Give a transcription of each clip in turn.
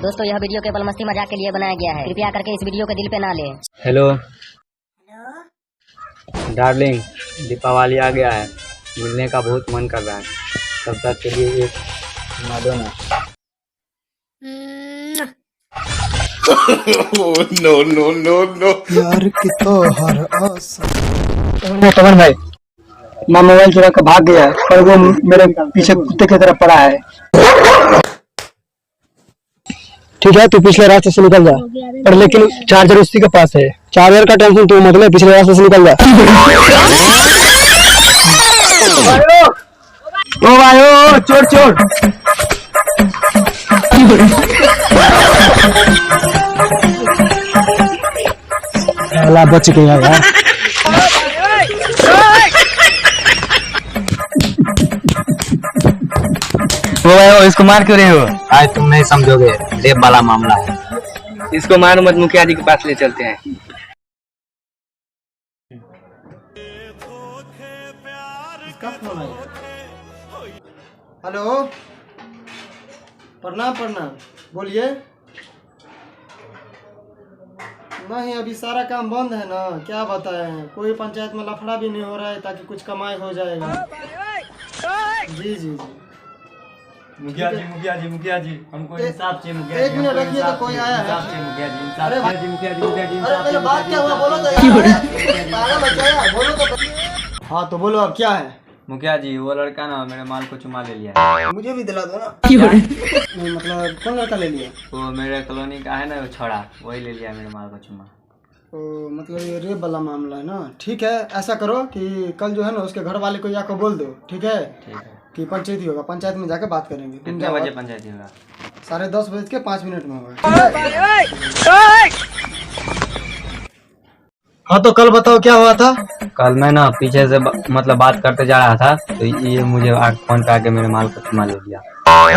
दोस्तों यह वीडियो केवल मस्ती मजाक के लिए बनाया गया है, कृपया करके इस वीडियो को दिल पे ना लें। हेलो डार्लिंग, दीपावली आ गया है, मिलने का बहुत मन कर रहा है। तब तक के लिए एक सुना दो ना। नो नो नो नो यार की तो हर आशा। पवन भाई, माँ मोबाइल चुरा कर भाग गया है और वो मेरे पीछे कुत्ते की तरह पड़ा है। ठीक है, तू पिछले रास्ते से निकल जा, पर लेकिन चार्जर उसी के पास है। चार्जर का टेंशन तू मत ले, पिछले रास्ते से निकल जा। ओ भाई ओ, चोर चोर। अल्लाह बच गया यार। ओ इसको मार क्यों रहे हो? आज तुम नहीं समझोगे, रेप वाला मामला है। इसको मारो मत, मुखिया जी के पास ले चलते हैं। हेलो, प्रणाम प्रणाम, बोलिए। नहीं, अभी सारा काम बंद है ना, क्या बताएं, कोई पंचायत में लफड़ा भी नहीं हो रहा है ताकि कुछ कमाई हो जाएगा। जी जी जी मुखिया जी हमको इंसाफ चाहिए। मुखिया एक मिनट रखिए, तो कोई आया है। मुखिया जी अरे इंसाफ चाहिए। मुखिया जी अरे बात क्या हुआ, बोलो तो यार। बोलो तो। हाँ तो बोलो, अब क्या है? मुखिया जी, वो लड़का ना मेरे माल को चुमा ले लिया। मुझे भी दिला दो ना। नहीं मतलब कौन लड़का ले लिया? वो मेरे कॉलोनी का है ना, वो छोड़ा, वही ले लिया मेरे माल को चुमा। तो मतलब ये रेप वाला मामला है ना। ठीक है, ऐसा करो कि कल जो है ना उसके घर वाले को जाकर बोल दो, ठीक है? ठीक है। कि पंचायत ही होगा, पंचायत में जाके बात करेंगे। कितने बजे पंचायती होगा? 10:30 में होगा। हाँ तो कल बताओ क्या हुआ था? कल मैं ना पीछे से मतलब बात करते जा रहा था, तो ये मुझे फोन पे आके मेरे माल को चुमा ले लिया।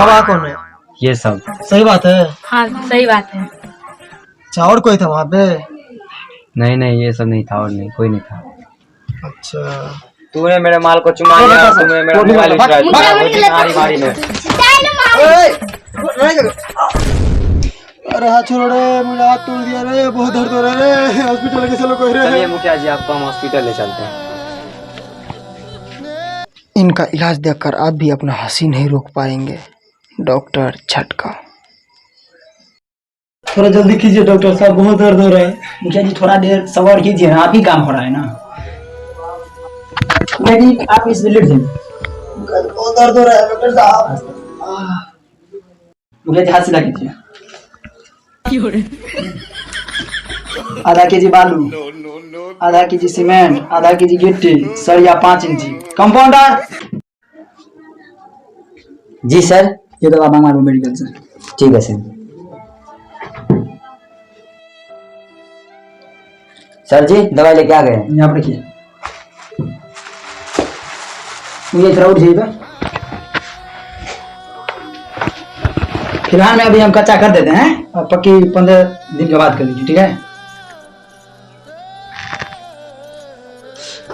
हवा कौन है? ये सब सही बात है। हाँ सही बात है। अच्छा, और कोई था वहाँ पे? नहीं, ये सब नहीं था, और नहीं कोई नहीं था। अच्छा, तूने मेरे माल को चुमा लिया, तूने मेरा मोबाइल मारी में। अरे हाथ छोड़ रे, मुझे हाथ तोड़ दिया रे, बहुत दर्द हो रहा है रे, हॉस्पिटल लेके चलो कोई रे। चलिए मुखिया जी, आपको हम हॉस्पिटल ले चलते हैं। इनका इलाज देखकर आप भी अपना हंसी नहीं रोक पाएंगे। डॉक्टर झटका। थोड़ा जल्दी कीजिए डॉक्टर साहब, बहुत दर्द हो रहा है। मुखिया जी थोड़ा देर सबर कीजिए ना, आप ही काम हो रहा है ना। मुखिया जी आप इस लेट जाइए, बहुत दर्द हो रहा है डॉक्टर साहब। मुखिया जी हाथ सीधा कीजिए। आधा केजी बालू, आधा केजी सीमेंट, आधा केजी गिट्टी, सरिया 5 इंची। कंपाउंडर जी सर, ये दवा मंगवा लो मेडिकल से। ठीक है सर जी, दवाई लेके आ गए। यहाँ पर रखिए। मुझे थोड़ा उठ जाइएगा। फिलहाल में अभी हम कच्चा कर देते हैं, और पक्की 15 दिन के बाद कर लीजिए, ठीक है?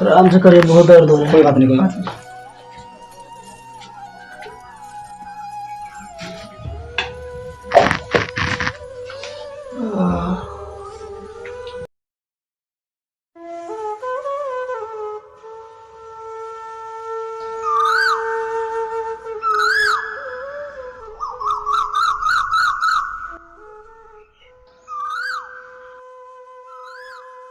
आराम से करिए, बहुत दर्द हो रहा है। कोई बात नहीं।